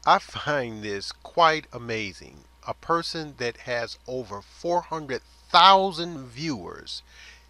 I find this quite amazing. A person that has over 400,000 viewers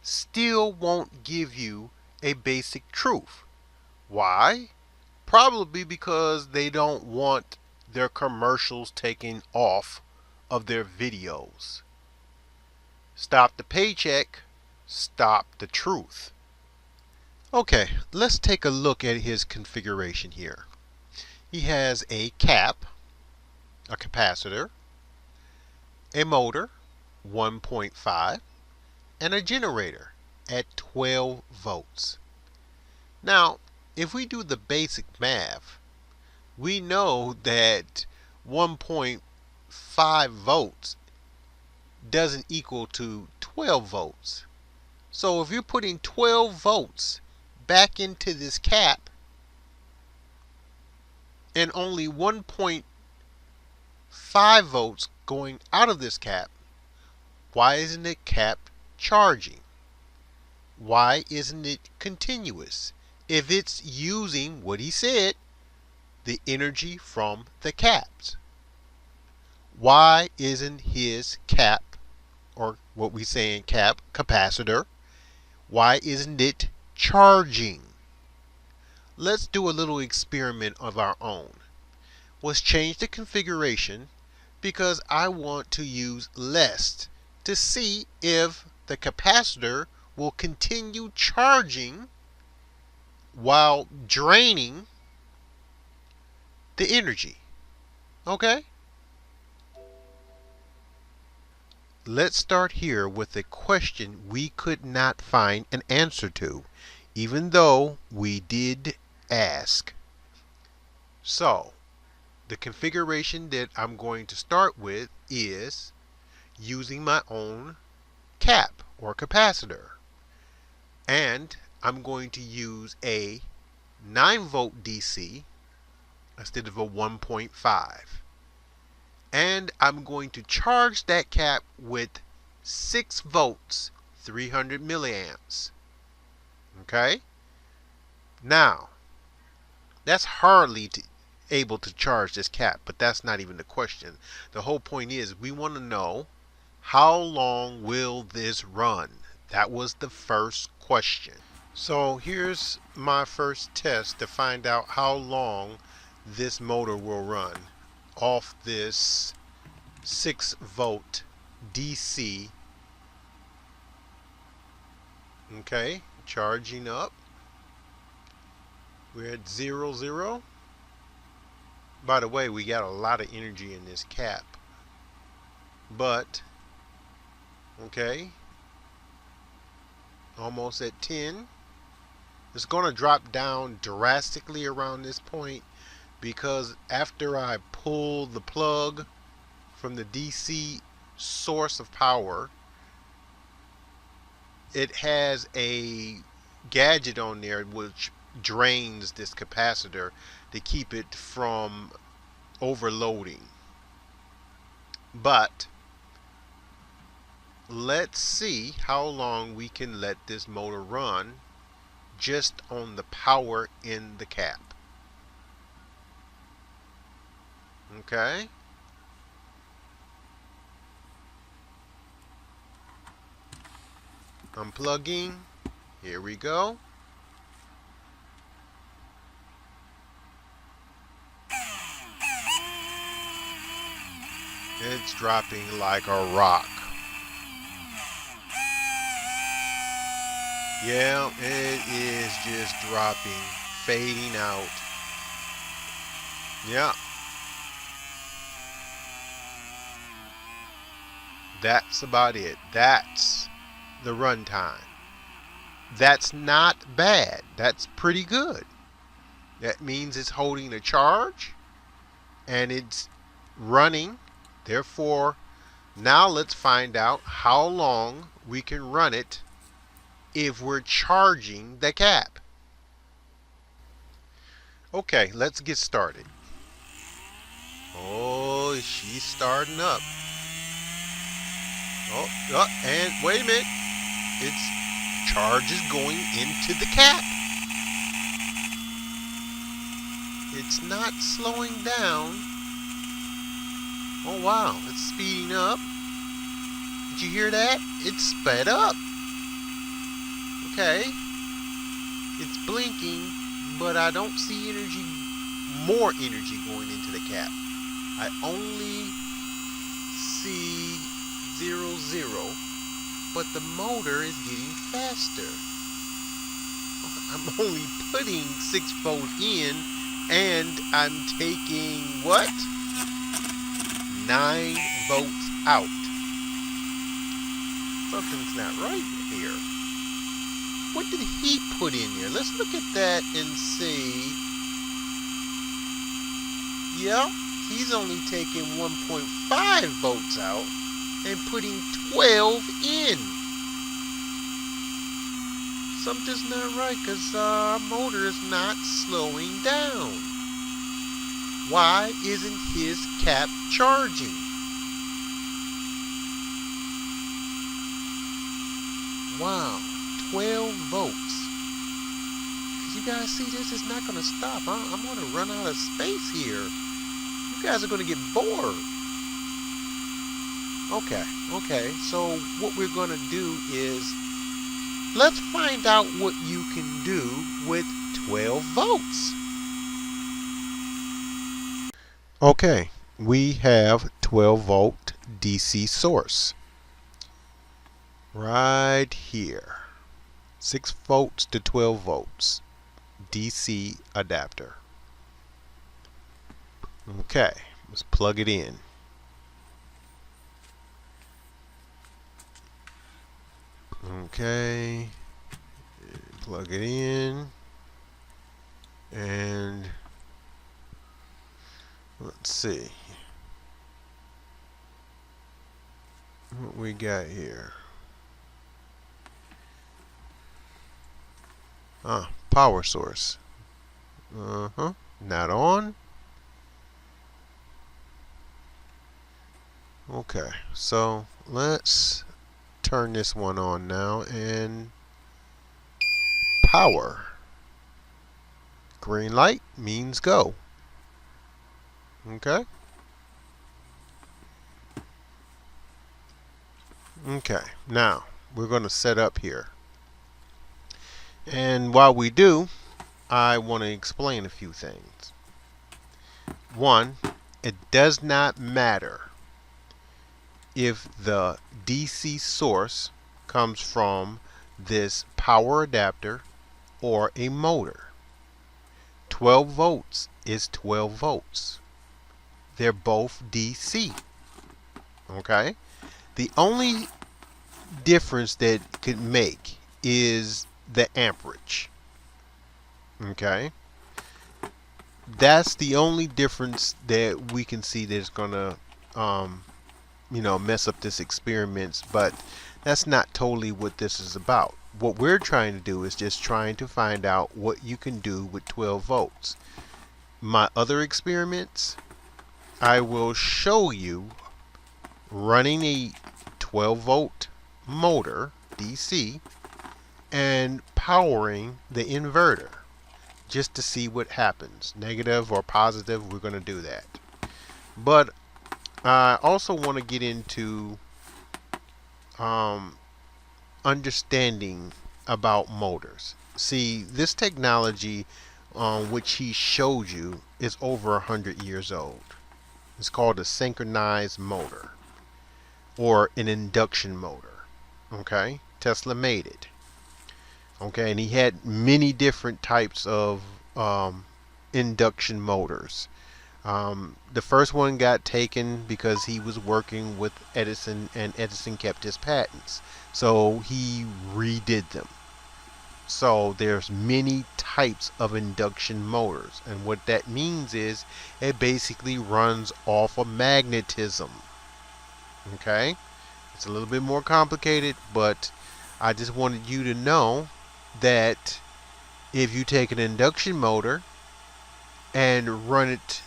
still won't give you a basic truth. Why? Probably because they don't want their commercials taken off of their videos. Stop the paycheck, stop the truth. Okay, let's take a look at his configuration here. He has a cap, a capacitor, a motor, 1.5, and a generator at 12 volts. Now, if we do the basic math, we know that 1.5 volts doesn't equal to 12 volts. So if you're putting 12 volts back into this cap and only 1.5 volts going out of this cap, why isn't it cap charging? Why isn't it continuous? If it's using what he said, the energy from the caps. Why isn't his cap, or what we say in cap, capacitor, why isn't it charging? Let's do a little experiment of our own. Let's change the configuration because I want to use less to see if the capacitor will continue charging while draining the energy. Okay? Let's start here with a question we could not find an answer to, even though we did ask. So, the configuration that I'm going to start with is using my own cap or capacitor. And I'm going to use a 9 volt DC instead of a 1.5. And I'm going to charge that cap with 6 volts, 300 milliamps. Okay? Now, that's hardly able to charge this cap, but that's not even the question. The whole point is we want to know, how long will this run? That was the first question. So here's my first test to find out how long this motor will run off this 6 volt DC. Okay, charging up. We're at 0, 0. By the way, we got a lot of energy in this cap. But, okay, almost at 10. It's going to drop down drastically around this point because after I pull the plug from the DC source of power, it has a gadget on there which drains this capacitor to keep it from overloading. But let's see how long we can let this motor run just on the power in the cap. Okay. Unplugging. Here we go. It's dropping like a rock. Yeah, it is just dropping, fading out. Yeah. That's about it. That's the runtime. That's not bad. That's pretty good. That means it's holding a charge and it's running. Therefore, now let's find out how long we can run it if we're charging the cap. Okay, let's get started. Oh, she's starting up. Oh, and wait a minute. Its charge is going into the cap. It's not slowing down. Oh wow, it's speeding up. Did you hear that? It's sped up. Okay. It's blinking, but I don't see more energy going into the cap. I only see 0, 0, but the motor is getting faster. I'm only putting 6 volts in, and I'm taking what? 9 volts out. Something's not right here. What did he put in there? Let's look at that and see. Yep, he's only taking 1.5 volts out and putting 12 in. Something's not right because our motor is not slowing down. Why isn't his cap charging? Wow, 12 volts. You guys see this? It's not going to stop. I'm going to run out of space here. You guys are going to get bored. Okay. So what we're going to do is let's find out what you can do with 12 volts. Okay, we have 12 volt DC source right here. 6 volts to 12 volts DC adapter. Okay, let's plug it in. Okay, plug it in, and let's see what we got here. Power source. Not on. Okay, so let's turn this one on now and power. Green light means go. Okay. Okay, now we're going to set up here. And while we do, I want to explain a few things. One, it does not matter if the DC source comes from this power adapter or a motor. 12 volts is 12 volts. They're both DC. Okay? The only difference that could make is the amperage. Okay? That's the only difference that we can see that's gonna mess up this experiment, but that's not totally what this is about. What we're trying to do is just trying to find out what you can do with 12 volts. My other experiments, I will show you running a 12 volt motor DC and powering the inverter just to see what happens, negative or positive. We're going to do that, but I also want to get into understanding about motors. See, this technology which he showed you is over 100 years old. It's called a synchronized motor or an induction motor. Okay, Tesla made it. Okay, and he had many different types of induction motors. The first one got taken because he was working with Edison, and Edison kept his patents, so he redid them. So there's many types of induction motors, and what that means is it basically runs off of magnetism. Okay, it's a little bit more complicated, but I just wanted you to know that if you take an induction motor and run it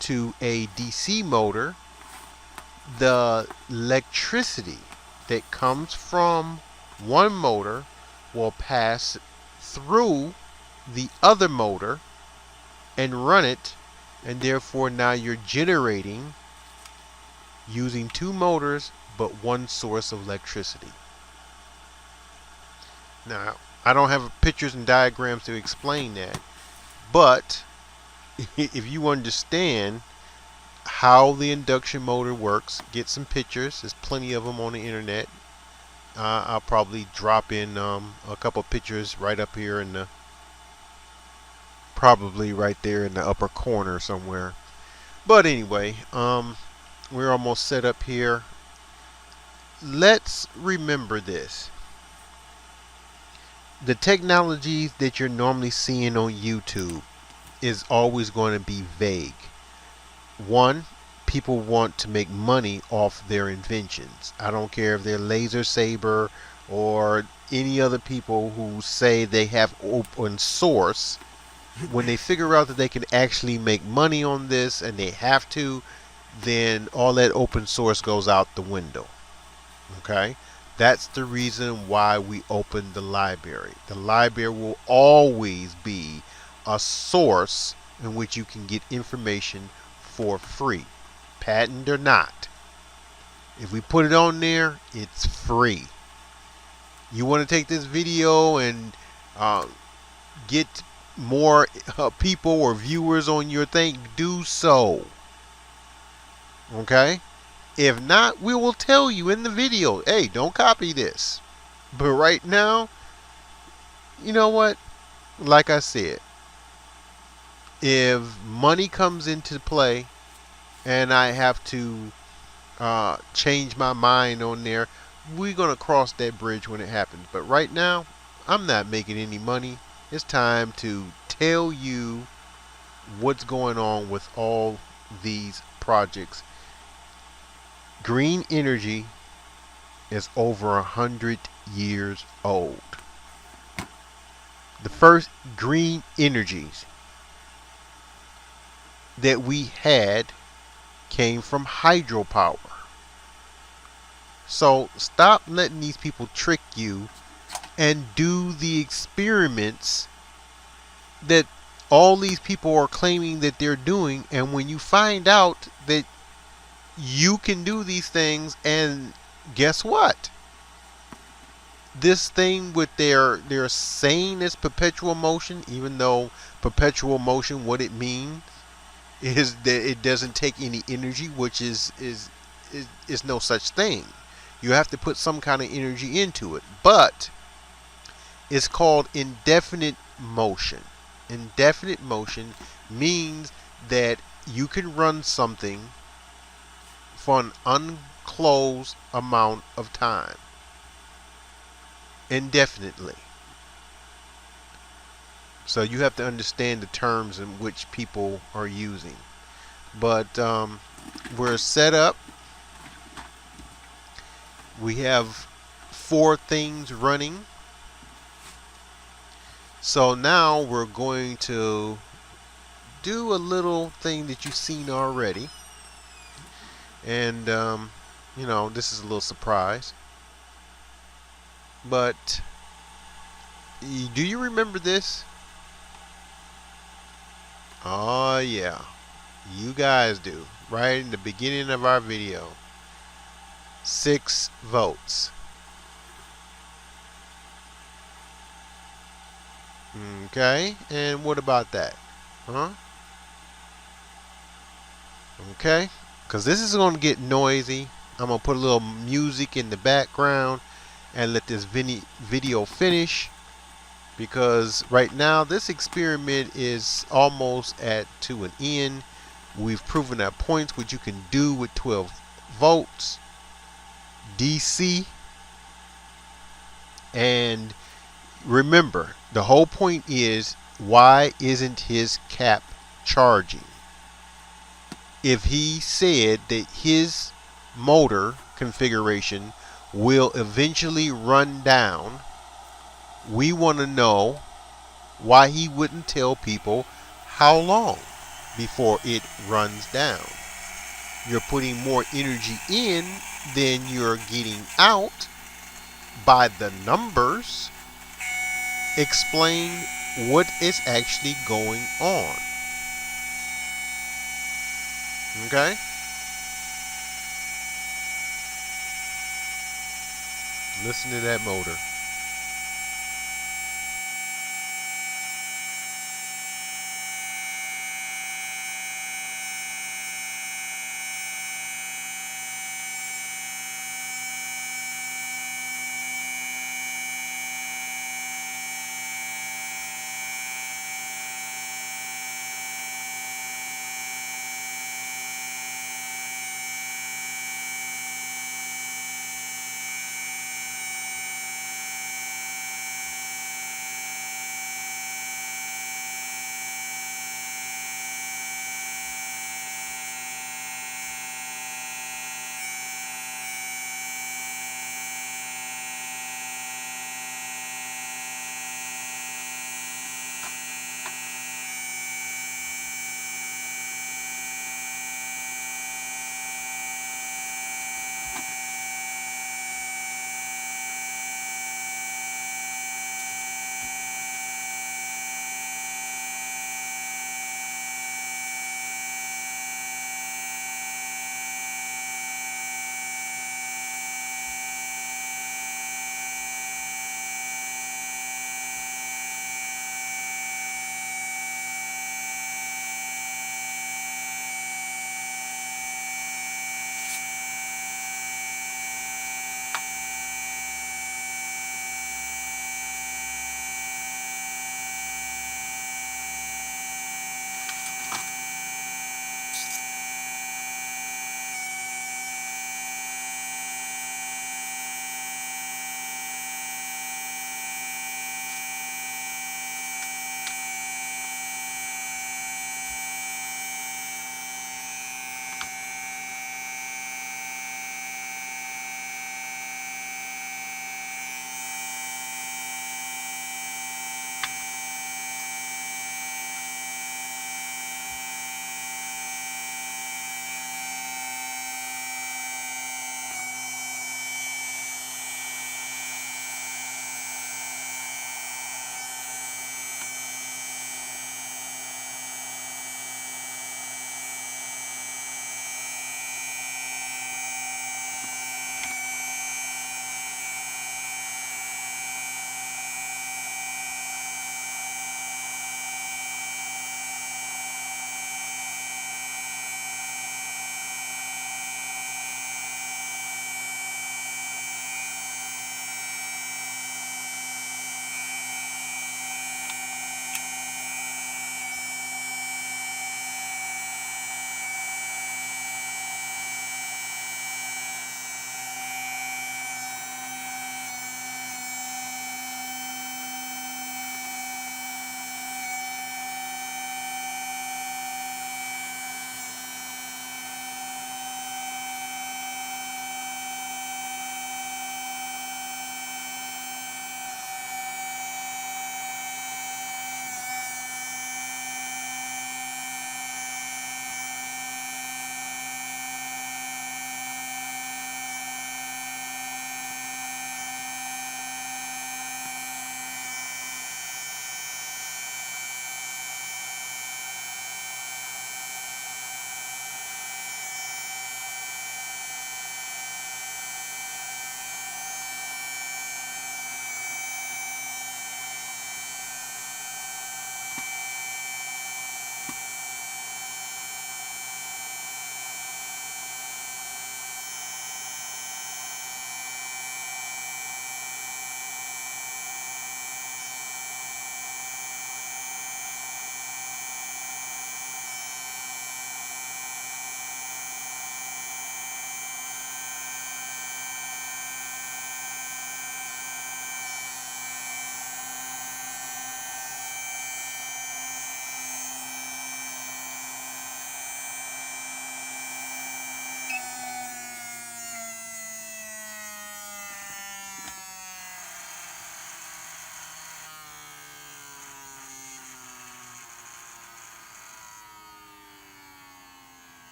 to a DC motor, the electricity that comes from one motor will pass through the other motor and run it, and therefore now you're generating using two motors but one source of electricity. Now, I don't have pictures and diagrams to explain that, but if you understand how the induction motor works, get some pictures. There's plenty of them on the internet. I'll probably drop in a couple pictures right up here in the, probably right there in the upper corner somewhere. But anyway, we're almost set up here. Let's remember this. The technology that you're normally seeing on YouTube is always going to be vague. One, people want to make money off their inventions. I don't care if they're Laser Saber or any other people who say they have open source. When they figure out that they can actually make money on this, and they have to, then all that open source goes out the window. Okay? That's the reason why we opened the library. The library will always be a source in which you can get information for free, patent or not. If we put it on there, it's free. You want to take this video and get more people or viewers on your thing, do so. Okay? If not, we will tell you in the video, hey, don't copy this. But right now, you know what? Like I said, if money comes into play and I have to change my mind on there, we're going to cross that bridge when it happens. But right now, I'm not making any money. It's time to tell you what's going on with all these projects. Green energy is over 100 years old. The first green energies that we had came from hydropower. So stop letting these people trick you and do the experiments that all these people are claiming that they're doing, and when you find out that you can do these things, and guess what? This thing with they're saying is perpetual motion, even though perpetual motion, what it means is that it doesn't take any energy, which is no such thing. You have to put some kind of energy into it, but it's called indefinite motion. Indefinite motion means that you can run something for an unclosed amount of time, indefinitely. So you have to understand the terms in which people are using. But we're set up. We have 4 things running. So now we're going to do a little thing that you've seen already. And, you know, this is a little surprise. But do you remember this? Oh, yeah. You guys do. Right in the beginning of our video. 6 votes. Okay. And what about that? Huh? Okay. Because this is going to get noisy. I'm going to put a little music in the background and let this video finish. Because right now this experiment is almost to an end. We've proven our points, which you can do with 12 volts DC. And remember, the whole point is, why isn't his cap charging? If he said that his motor configuration will eventually run down, we want to know why he wouldn't tell people how long before it runs down. You're putting more energy in than you're getting out by the numbers. Explain what is actually going on. Okay? Listen to that motor.